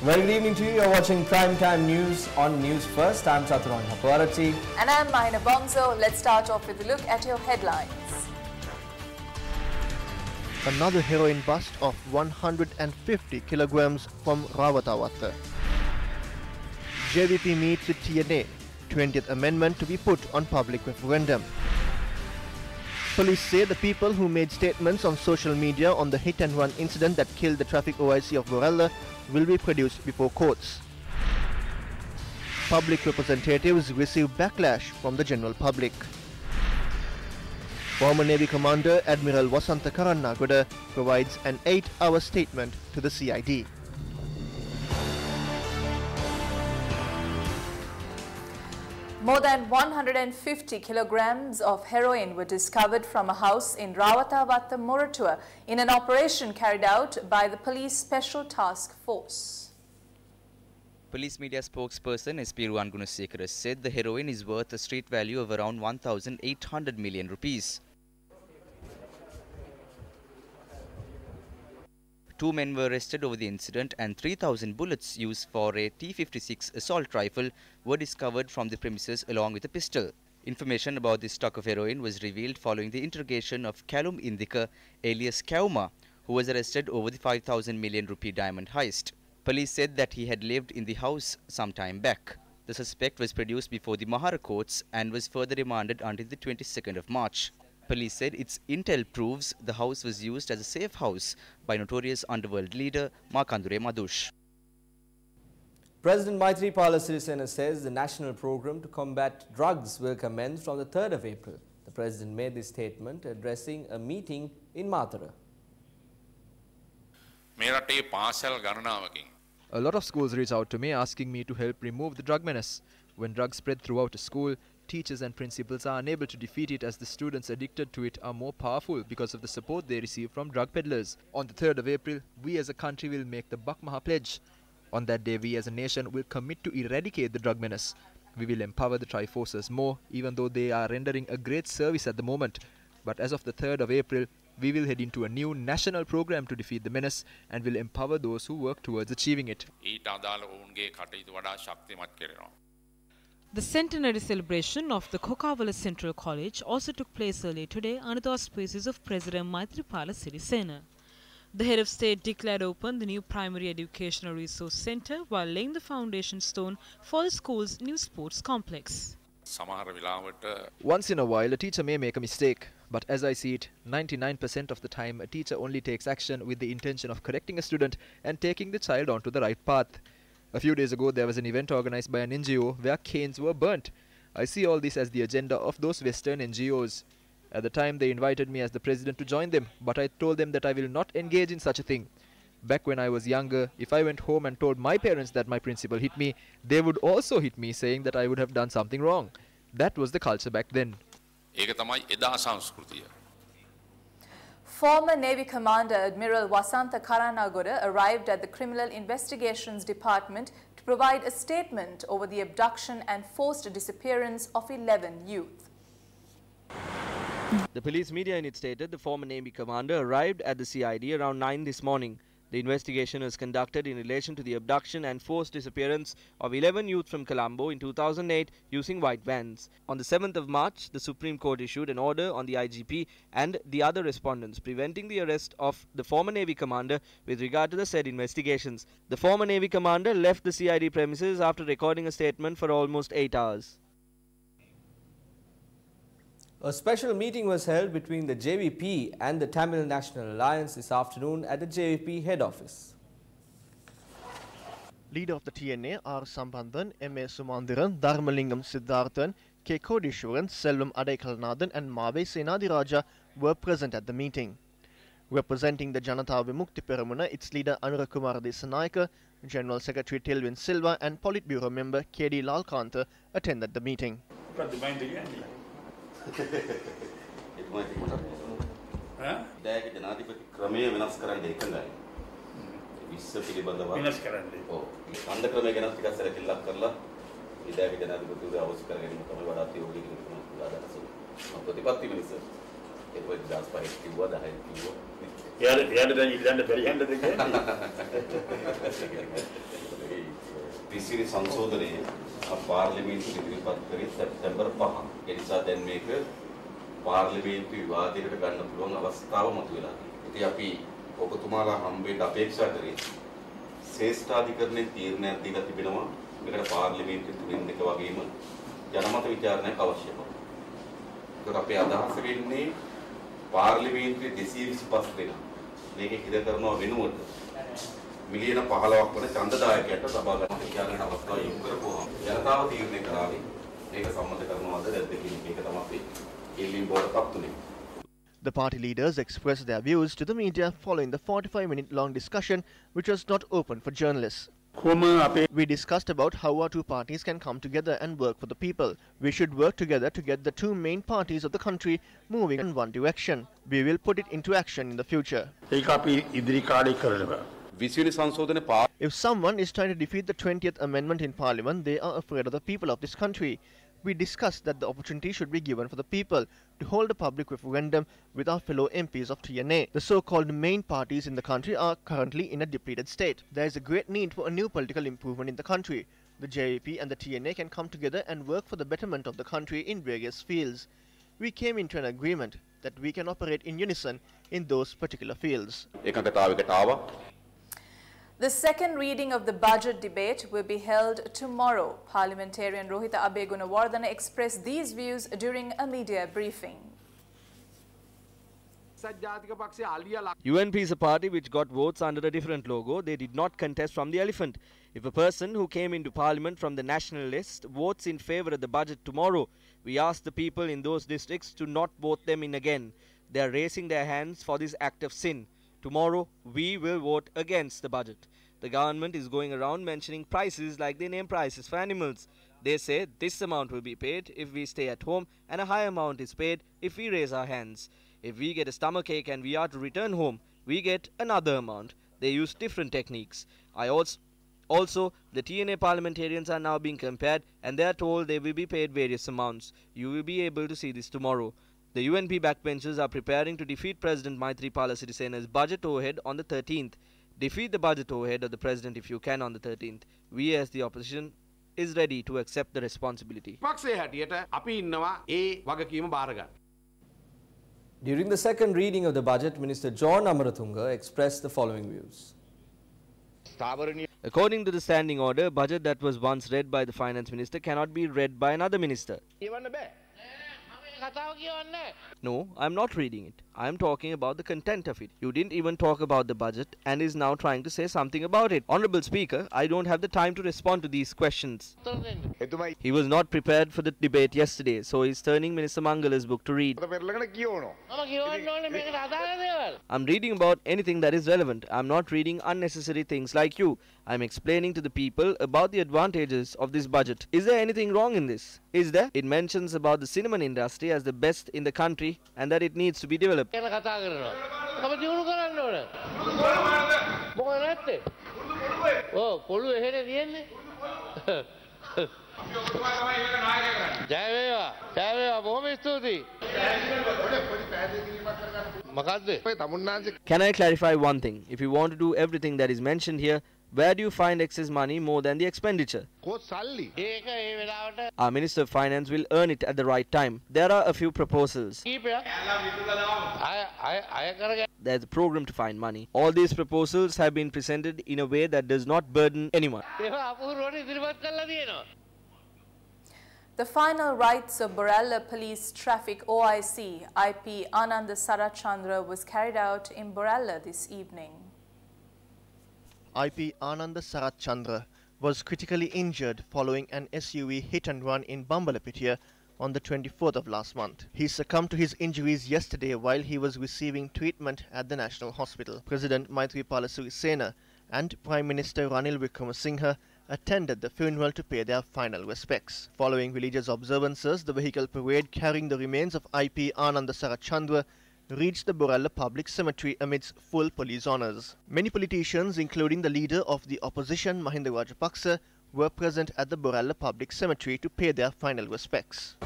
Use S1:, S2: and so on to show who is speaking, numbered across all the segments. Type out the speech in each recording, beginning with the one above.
S1: Very good evening to you. You're watching Primetime News on News First. I'm Chaturanga Hapuarati.
S2: And I'm Mahina Bongso. Let's start off with a look at your headlines.
S3: Another heroin bust of 150 kilograms from Rawatawatha. JVP meets with TNA. 20th Amendment to be put on public referendum. Police say the people who made statements on social media on the hit-and-run incident that killed the traffic OIC of Borella will be produced before courts. Public representatives receive backlash from the general public. Former Navy Commander Admiral Wasantha Karannagoda provides an 8-hour statement to the CID.
S2: More than 150 kilograms of heroin were discovered from a house in Rawatawatha, Moratuwa in an operation carried out by the Police Special Task Force.
S4: Police media spokesperson SP Ruwan Gunasekara said the heroin is worth a street value of around 1,800 million rupees. 2 men were arrested over the incident and 3,000 bullets used for a T-56 assault rifle were discovered from the premises along with a pistol. Information about the stock of heroin was revealed following the interrogation of Kalum Indika alias Kauma, who was arrested over the 5,000 million rupee diamond heist. Police said that he had lived in the house some time back. The suspect was produced before the Mahara courts and was further remanded until the 22nd of March. Police said its intel proves the house was used as a safe house by notorious underworld leader Makandure Madush.
S1: President Maithripala Sirisena says the national program to combat drugs will commence from the 3rd of April. The president made this statement addressing a meeting in Mathura.
S5: A lot of schools reach out to me asking me to help remove the drug menace. When drugs spread throughout a school, teachers and principals are unable to defeat it as the students addicted to it are more powerful because of the support they receive from drug peddlers. On the 3rd of April, we as a country will make the Bakmaha pledge. On that day, we as a nation will commit to eradicate the drug menace. We will empower the Triforces more, even though they are rendering a great service at the moment. But as of the 3rd of April, we will head into a new national program to defeat the menace and will empower those who work towards achieving it.
S6: The centenary celebration of the Kokawala Central College also took place earlier today under the auspices of President Maithripala Sirisena. The head of state declared open the new primary educational resource center while laying the foundation stone for the school's new sports complex.
S5: Once in a while, a teacher may make a mistake. But as I see it, 99% of the time, a teacher only takes action with the intention of correcting a student and taking the child onto the right path. A few days ago, there was an event organized by an NGO where canes were burnt. I see all this as the agenda of those Western NGOs. At the time, they invited me as the president to join them, but I told them that I will not engage in such a thing. Back when I was younger, if I went home and told my parents that my principal hit me, they would also hit me, saying that I would have done something wrong. That was the culture back then.
S2: Former Navy Commander Admiral Wasantha Karannagoda arrived at the Criminal Investigations Department to provide a statement over the abduction and forced disappearance of 11 youth.
S7: The police media unit stated the former Navy commander arrived at the CID around 9 this morning. The investigation was conducted in relation to the abduction and forced disappearance of 11 youth from Colombo in 2008 using white vans. On the 7th of March, the Supreme Court issued an order on the IGP and the other respondents preventing the arrest of the former Navy commander with regard to the said investigations. The former Navy commander left the CID premises after recording a statement for almost 8 hours.
S1: A special meeting was held between the JVP and the Tamil National Alliance this afternoon at the JVP head office.
S3: Leader of the TNA R. Sambandhan, M.A. Sumandiran, Dharmalingam Siddharthan, K. Kodishwaran, Selvam Adaikalnathan and Mave Senadiraja were present at the meeting. Representing the Janata Vimukti Peramuna, its leader Anurakumar Desanayaka, General Secretary Tilwin Silva and Politburo member K.D. Lalkanta attended the meeting.
S8: 20 සංශෝධනය පාර්ලිමේන්තුවේ ඉදිරිපත් කරේ සැප්තැම්බර් 5. ඒ නිසා දැන් මේක පාර්ලිමේන්තු විවාදයකට ගන්න පුළුවන් අවස්ථාව මතුවලා තියෙනවා. ඉතින් අපි ඔබතුමාලා හම්බෙන්න අපේක්ෂා කරේ ශ්‍රේෂ්ඨාධිකරණයේ තීරණයක් දීලා තිබෙනවා. මේකට පාර්ලිමේන්තුවේ තුලින් දෙක වගේම ජනමත විචාරණයක් අවශ්‍යයි. ඒකට අපේ අදහස වෙන්නේ පාර්ලිමේන්තුවේ 225 දෙනා මේකේ හිර කරනවා වෙනුවට මිලියන 15ක් වන ඡන්දදායකයන්ට සභා ගන්න විචාරණ අවස්ථාව යොමු කරපුවා. ජනතාව තීරණය කරාවේ මේක සම්මත කරනවද නැද්ද කියන එක තමයි ඉල්ලීම් බෝඩයක් තුනේ.
S3: The party leaders expressed their views to the media following the 45-minute-long discussion, which was not open for journalists. We discussed about how our two parties can come together and work for the people. We should work together to get the two main parties of the country moving in one direction. We will put it into action in the future. If someone is trying to defeat the 20th Amendment in Parliament, they are afraid of the people of this country. We discussed that the opportunity should be given for the people to hold a public referendum with our fellow MPs of TNA. The so-called main parties in the country are currently in a depleted state. There is a great need for a new political improvement in the country. The JAP and the TNA can come together and work for the betterment of the country in various fields. We came into an agreement that we can operate in unison in those particular fields.
S2: The second reading of the budget debate will be held tomorrow. Parliamentarian Rohita Abegunawardana expressed these views during a media briefing.
S7: UNP is a party which got votes under a different logo. They did not contest from the elephant. If a person who came into parliament from the national list votes in favour of the budget tomorrow, we ask the people in those districts to not vote them in again. They are raising their hands for this act of sin. Tomorrow, we will vote against the budget. The government is going around mentioning prices like they name prices for animals. They say this amount will be paid if we stay at home and a higher amount is paid if we raise our hands. If we get a stomachache and we are to return home, we get another amount. They use different techniques. Also, the TNA parliamentarians are now being compared and they are told they will be paid various amounts. You will be able to see this tomorrow. The UNP backbenchers are preparing to defeat President Maithripala Sirisena's budget overhead on the 13th. Defeat the budget overhead of the president if you can on the 13th. We as the opposition is ready to accept the responsibility.
S1: During the second reading of the budget, Minister John Amarathunga expressed the following views.
S7: According to the standing order, a budget that was once read by the finance minister cannot be read by another minister. No, I'm not reading it. I'm talking about the content of it. You didn't even talk about the budget and is now trying to say something about it. Honorable Speaker, I don't have the time to respond to these questions. He was not prepared for the debate yesterday, so he's turning Minister Mangala's book to read. I'm reading about anything that is relevant. I'm not reading unnecessary things like you. I'm explaining to the people about the advantages of this budget. Is there anything wrong in this? Is there? It mentions about the cinnamon industry as the best in the country and that it needs to be developed. Can I clarify one thing? If you want to do everything that is mentioned here, where do you find excess money more than the expenditure? Our Minister of Finance will earn it at the right time. There are a few proposals. There's a program to find money. All these proposals have been presented in a way that does not burden anyone.
S2: The final rites of Borella Police Traffic OIC IP Ananda Sarachandra was carried out in Borella this evening.
S3: IP Ananda Sarachandra was critically injured following an SUV hit and run in Bambalapitia on the 24th of last month. He succumbed to his injuries yesterday while he was receiving treatment at the National Hospital. President Maithripala Sirisena and Prime Minister Ranil Wickremesinghe attended the funeral to pay their final respects. Following religious observances, the vehicle parade carrying the remains of IP Ananda Sarachandra reached the Borella Public Cemetery amidst full police honours. Many politicians, including the leader of the opposition Mahinda Rajapaksa, were present at the Borella Public Cemetery to pay their final respects.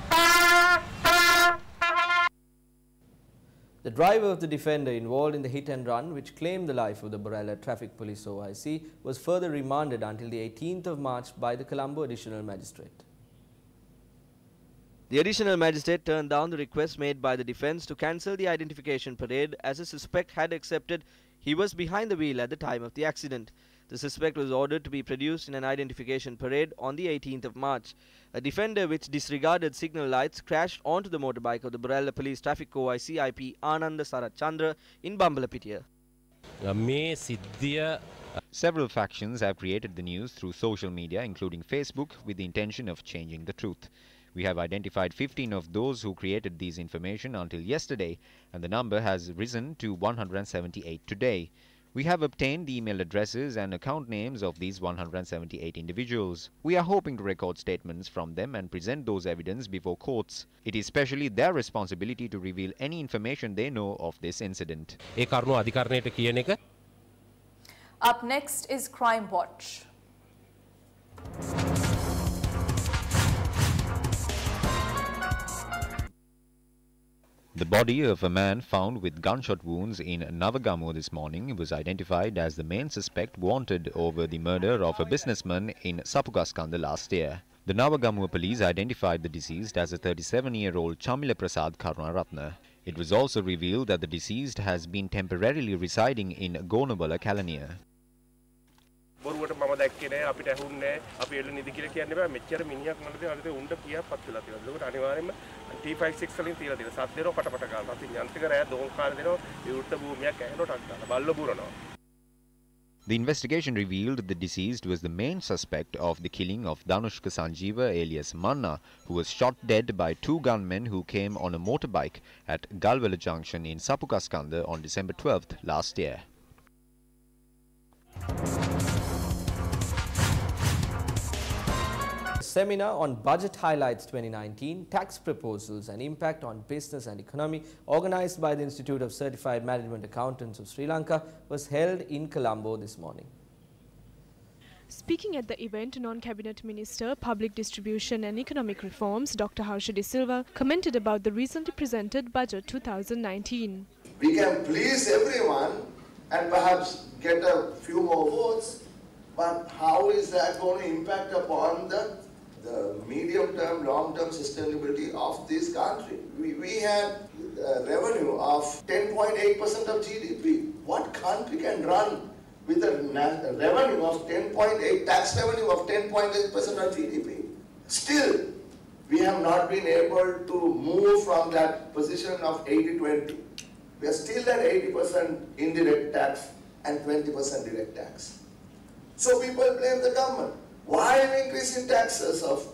S1: The driver of the Defender involved in the hit and run, which claimed the life of the Borella Traffic Police OIC, was further remanded until the 18th of March by the Colombo Additional Magistrate.
S7: The additional magistrate turned down the request made by the defence to cancel the identification parade as a suspect had accepted he was behind the wheel at the time of the accident. The suspect was ordered to be produced in an identification parade on the 18th of March. A Defender which disregarded signal lights crashed onto the motorbike of the Borella Police Traffic OIC IP Ananda Sarat Chandra in Bambalapitiya.
S9: Several factions have created the news through social media, including Facebook, with the intention of changing the truth. We have identified 15 of those who created these information until yesterday, and the number has risen to 178 today. We have obtained the email addresses and account names of these 178 individuals. We are hoping to record statements from them and present those evidence before courts. It is especially their responsibility to reveal any information they know of this incident.
S2: Up next is Crime Watch.
S9: The body of a man found with gunshot wounds in Navagamo this morning was identified as the main suspect wanted over the murder of a businessman in Sapukaskanda last year. The Navagamo police identified the deceased as a 37-year-old Chamila Prasad Karunaratne. It was also revealed that the deceased has been temporarily residing in Gonabala, Kalaniya.
S10: බොරුවට මම දැක්කේ නෑ අපිට ඇහුන්නේ අපි එළු නිදි කියලා කියන්නේ බෑ මෙච්චර මිනිහක් මනද අනිත් උණ්ඩ කීයක් පත් වෙලා තියෙනවා. ඒකට අනිවාර්යයෙන්ම T56 වලින් තියලා තියෙනවා. සත් දෙනවා පටපට ගන්නවා. අපි යන්ත්‍රික රෑ දෝංකාර දෙනවා විවෘත භූමියක් ඇහෙනවා ටක් ගන්නවා. බල්ල බුරනවා.
S9: The investigation revealed the deceased was the main suspect of the killing of Danushka Sanjeeva alias Manna, who was shot dead by two gunmen who came on a motorbike at Galwala Junction in Sapukaskanda on December 12th last year.
S1: Seminar on Budget Highlights 2019, Tax Proposals and Impact on Business and Economy, organised by the Institute of Certified Management Accountants of Sri Lanka, was held in Colombo this morning.
S11: Speaking at the event, Non-Cabinet Minister, Public Distribution and Economic Reforms, Dr. Harsha De Silva, commented about the recently presented Budget 2019.
S12: We can please everyone and perhaps get a few more votes, but how is that going to impact upon the medium-term, long-term sustainability of this country? We had a revenue of 10.8% of GDP. What country can run with a revenue of 10.8, tax revenue of 10.8% of GDP? Still, we have not been able to move from that position of 80-20. We are still at 80% indirect tax and 20% direct tax. So people blame the government. Why are you increasing taxes of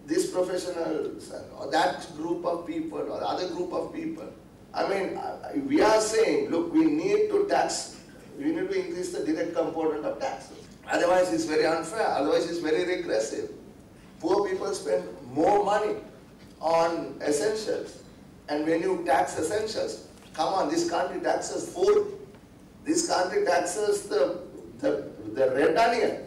S12: these professionals or that group of people or other group of people? I mean, we are saying, look, we need to increase the direct component of taxes. Otherwise, it's very unfair. Otherwise, it's very regressive. Poor people spend more money on essentials. And when you tax essentials, come on, this country taxes food. This country taxes the red onion.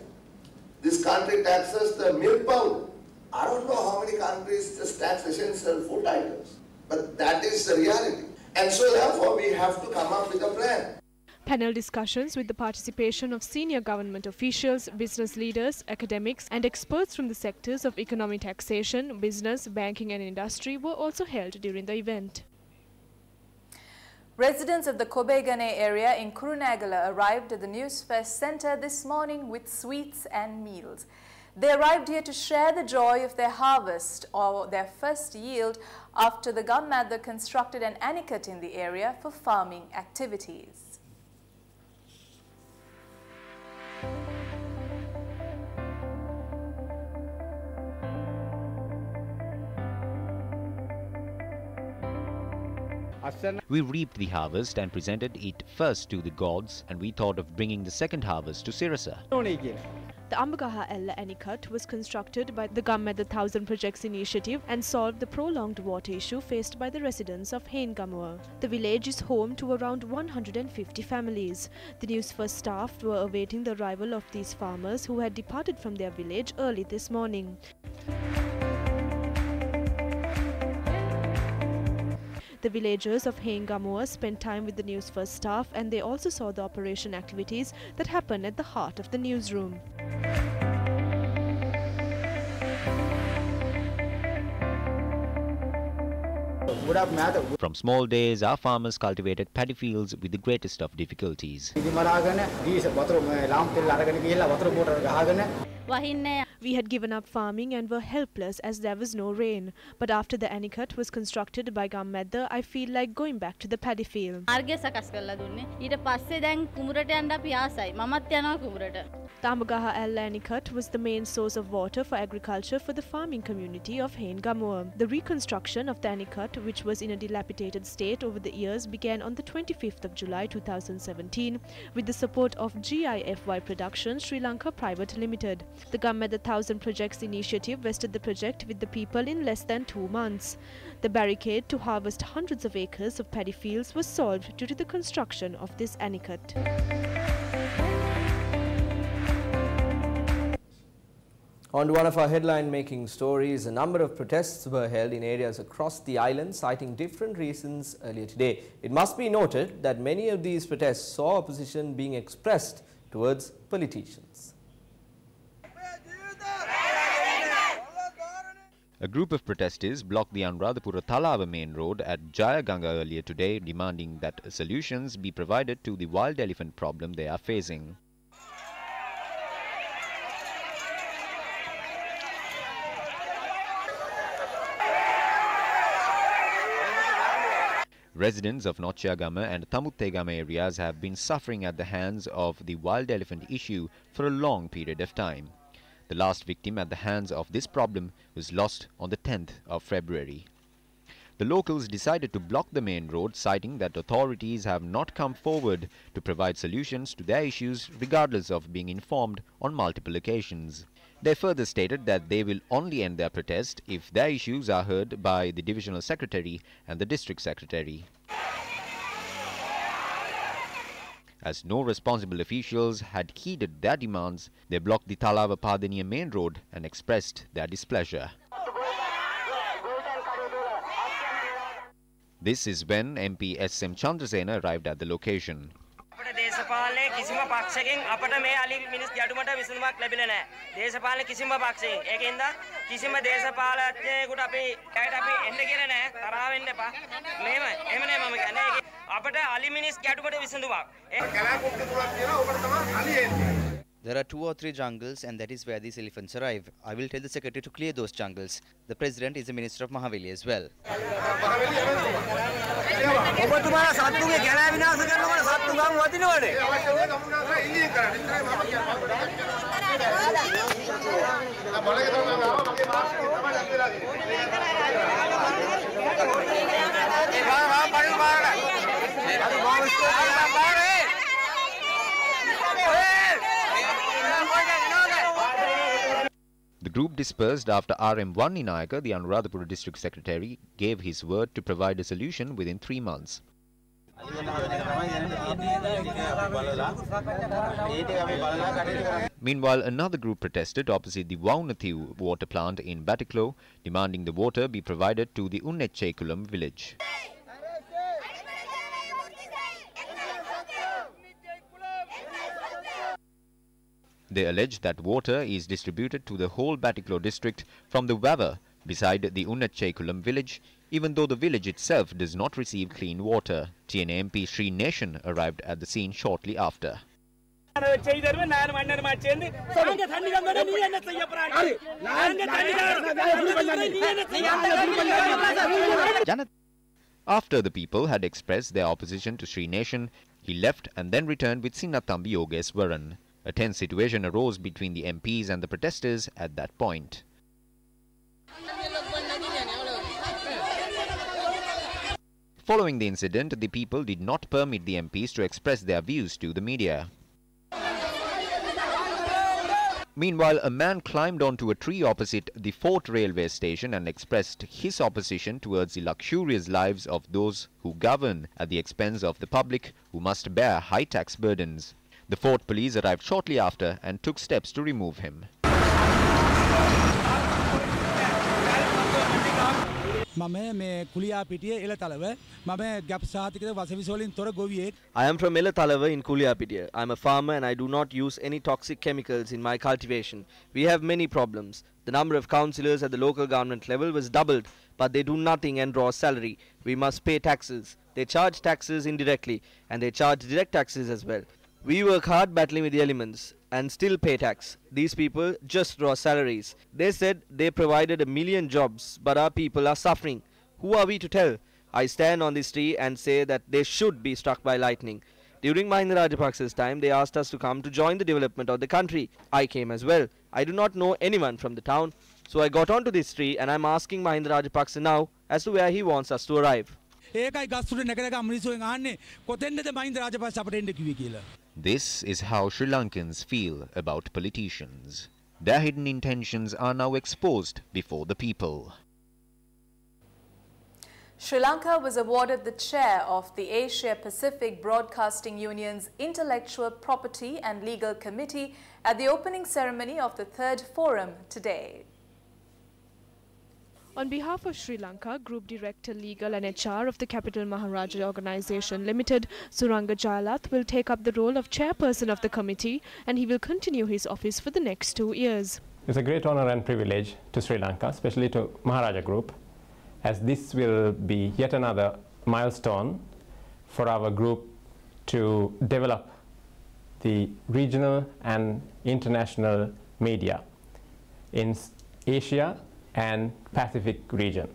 S12: This country taxes the milk powder. I don't know how many countries just tax essential food items. But that is the reality. And so therefore we have to come up with a plan.
S11: Panel discussions with the participation of senior government officials, business leaders, academics and experts from the sectors of economic taxation, business, banking and industry were also held during the event.
S2: Residents of the Kobegane area in Kurunagala arrived at the Newsfirst Centre this morning with sweets and meals. They arrived here to share the joy of their harvest or their first yield after the Gammather constructed an anikut in the area for farming activities.
S9: We reaped the harvest and presented it first to the gods, and we thought of bringing the second harvest to Sirasa.
S11: The Ambagaha Ella Anikut was constructed by the Gammather 1000 Projects Initiative and solved the prolonged water issue faced by the residents of Haingamua. The village is home to around 150 families. The Newsfirst staff were awaiting the arrival of these farmers who had departed from their village early this morning. The villagers of Haingamoa spent time with the Newsfirst staff, and they also saw the operation activities that happen at the heart of the newsroom.
S9: From small days, our farmers cultivated paddy fields with the greatest of difficulties.
S11: We had given up farming and were helpless as there was no rain. But after the anicut was constructed by Gammedda, I feel like going back to the paddy field. Tamagaha Ella anicut was the main source of water for agriculture for the farming community of Haingamoa. The reconstruction of the anicut, which was in a dilapidated state over the years, began on the 25th of July 2017 with the support of GIFY Productions Sri Lanka Private Limited. The Gammedda 1000 Projects initiative vested the project with the people in less than 2 months. The barricade to harvest hundreds of acres of paddy fields was solved due to the construction of this anicut.
S1: On to one of our headline-making stories, a number of protests were held in areas across the island, citing different reasons earlier today. It must be noted that many of these protests saw opposition being expressed towards politicians.
S9: A group of protesters blocked the Anuradhapura Talava main road at Jayaganga earlier today, demanding that solutions be provided to the wild elephant problem they are facing. Residents of Nochagama and Tamuttegama areas have been suffering at the hands of the wild elephant issue for a long period of time. The last victim at the hands of this problem was lost on the 10th of February. The locals decided to block the main road, citing that authorities have not come forward to provide solutions to their issues regardless of being informed on multiple occasions. They further stated that they will only end their protest if their issues are heard by the divisional secretary and the district secretary. As no responsible officials had heeded their demands, they blocked the Talava Padaniya main road and expressed their displeasure. This is when MP S.M. Chandrasena arrived at the location.
S4: There are 2 or 3 jungles, and that is where these elephants arrive. I will tell the secretary to clear those jungles. The president is the minister of Mahaveli as well.
S9: The group dispersed after RM1 Ninayaka, the Anuradhapura district secretary, gave his word to provide a solution within 3 months. Meanwhile, another group protested opposite the Vaunathiu water plant in Batiklo, demanding the water be provided to the Unnechekulam village. They allege that water is distributed to the whole Batiklo district from the Vava beside the Unnechekulam village, even though the village itself does not receive clean water. TNA MP Sri Nation arrived at the scene shortly after. After the people had expressed their opposition to Sri Nation, he left and then returned with Sinnathambi Yogeswaran. A tense situation arose between the MPs and the protesters at that point. Following the incident, the people did not permit the MPs to express their views to the media. Meanwhile, a man climbed onto a tree opposite the Fort railway station and expressed his opposition towards the luxurious lives of those who govern at the expense of the public, who must bear high tax burdens. The Fort police arrived shortly after and took steps to remove him.
S13: I
S7: am from Elatalava in Kuliapitiya. I am a farmer and I do not use any toxic chemicals in my cultivation. We have many problems. The number of councillors at the local government level was doubled, but they do nothing and draw salary. We must pay taxes. They charge taxes indirectly and they charge direct taxes as well. We work hard battling with the elements and still pay tax. These people just draw salaries. They said they provided 1 million jobs, but our people are suffering. Who are we to tell? I stand on this tree and say that they should be struck by lightning. During Mahinda Rajapaksa's time, they asked us to come to join the development of the country. I came as well. I do not know anyone from the town, so I got onto this tree and I'm asking Mahinda Rajapaksa now as to where he wants us to arrive.
S9: This is how Sri Lankans feel about politicians. Their hidden intentions are now exposed before the people.
S2: Sri Lanka was awarded the chair of the Asia Pacific Broadcasting Union's Intellectual Property and Legal Committee at the opening ceremony of the third forum today.
S11: On behalf of Sri Lanka, Group Director Legal and HR of the Capital Maharaja Organisation Limited, Suranga Jayalath will take up the role of chairperson of the committee and he will continue his office for the next 2 years.
S14: It's a great honor and privilege to Sri Lanka, especially to Maharaja Group, as this will be yet another milestone for our group to develop the regional and international media in Asia and Pacific region.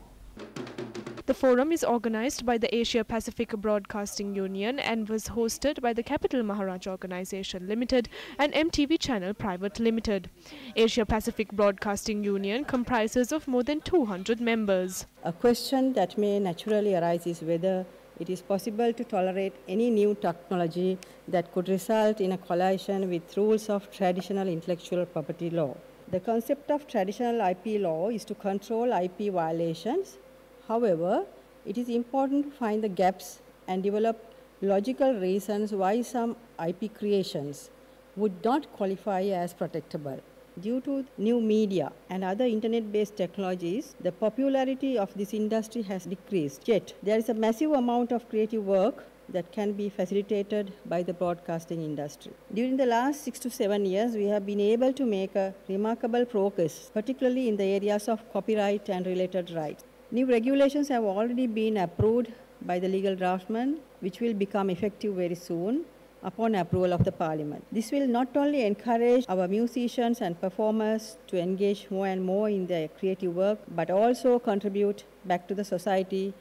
S11: The forum is organized by the Asia Pacific Broadcasting Union and was hosted by the Capital Maharaja Organisation Limited and MTV Channel Private Limited. Asia Pacific Broadcasting Union comprises of more than 200 members.
S15: A question that may naturally arise is whether it is possible to tolerate any new technology that could result in a collision with rules of traditional intellectual property law. The concept of traditional IP law is to control IP violations. However, it is important to find the gaps and develop logical reasons why some IP creations would not qualify as protectable. Due to new media and other internet-based technologies, the popularity of this industry has decreased. Yet, there is a massive amount of creative work that can be facilitated by the broadcasting industry. During the last 6 to 7 years, we have been able to make a remarkable progress, particularly in the areas of copyright and related rights. New regulations have already been approved by the legal draftsman, which will become effective very soon upon approval of the Parliament. This will not only encourage our musicians and performers to engage more and more in their creative work, but also contribute back to the society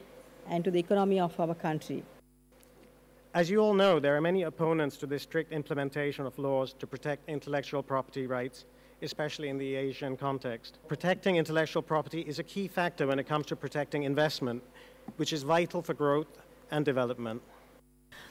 S15: and to the economy of our country.
S16: As you all know, there are many opponents to the strict implementation of laws to protect intellectual property rights, especially in the Asian context. Protecting intellectual property is a key factor when it comes to protecting investment, which is vital for growth and development.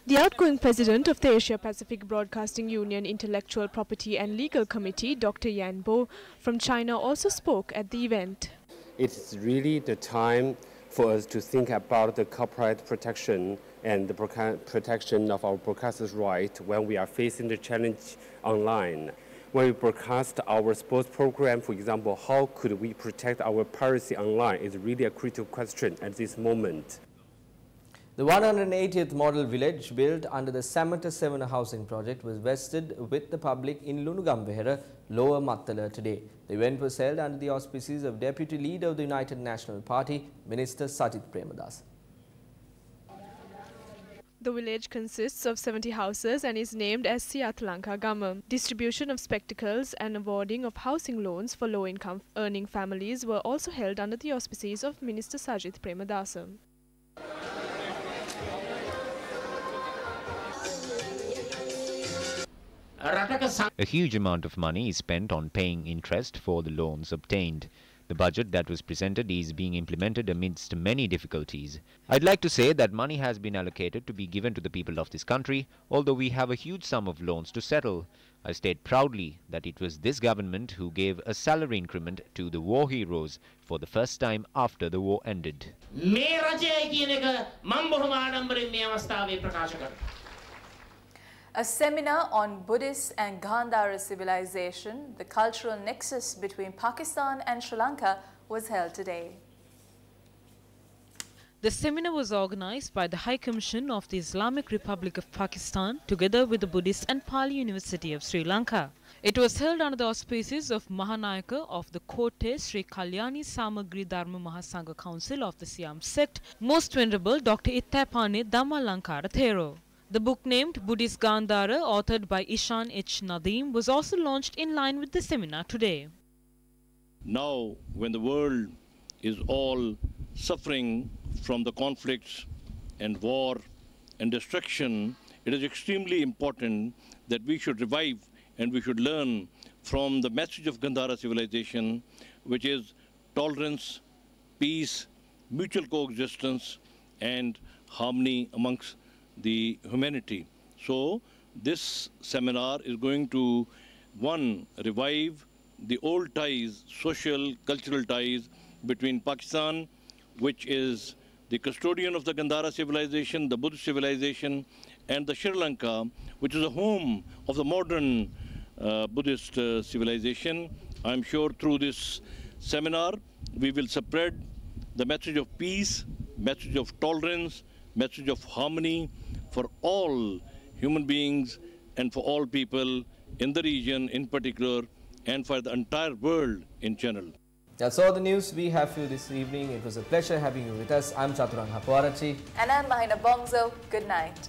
S11: The outgoing president of the Asia Pacific Broadcasting Union Intellectual Property and Legal Committee, Dr. Yan Bo, from China, also spoke at the event.
S17: It's really the time for us to think about the copyright protection and the protection of our broadcasters' rights when we are facing the challenge online. When we broadcast our sports program, for example, how could we protect our piracy online is really a critical question at this moment.
S1: The 180th model village built under the Samata 7 housing project was vested with the public in Lunugambehera, Lower Mattala today. The event was held under the auspices of Deputy Leader of the United National Party, Minister Sajith Premadasa.
S11: The village consists of 70 houses and is named as Siat Lanka Gama. Distribution of spectacles and awarding of housing loans for low-income earning families were also held under the auspices of Minister Sajith Premadasa.
S9: A huge amount of money is spent on paying interest for the loans obtained. The budget that was presented is being implemented amidst many difficulties. I'd like to say that money has been allocated to be given to the people of this country, although we have a huge sum of loans to settle. I state proudly that it was this government who gave a salary increment to the war heroes for the first time after the war ended.
S2: A seminar on Buddhist and Gandhara civilization, the cultural nexus between Pakistan and Sri Lanka, was held today.
S6: The seminar was organized by the High Commission of the Islamic Republic of Pakistan together with the Buddhist and Pali University of Sri Lanka. It was held under the auspices of Mahanayaka of the Kote Sri Kalyani Samagri Dharma Mahasangha Council of the Siam sect, Most Venerable Dr. Ittapane Dhammalankara Thero. The book named Buddhist Gandhara, authored by Ishan H. Nadeem, was also launched in line with the seminar today.
S13: Now, when the world is all suffering from the conflicts and war and destruction, it is extremely important that we should revive and we should learn from the message of Gandhara civilization, which is tolerance, peace, mutual coexistence, and harmony amongst the humanity. So this seminar is going to, one, revive the old ties, social, cultural ties between Pakistan, which is the custodian of the Gandhara civilization, the Buddhist civilization, and the Sri Lanka, which is a home of the modern Buddhist civilization. I'm sure through this seminar, we will spread the message of peace, message of tolerance, message of harmony for all human beings and for all people in the region in particular and for the entire world in general.
S1: That's all the news we have for you this evening. It was a pleasure having you with us. I'm Chaturanga Poarachi.
S2: And I'm Mahina Bongzo. Good night.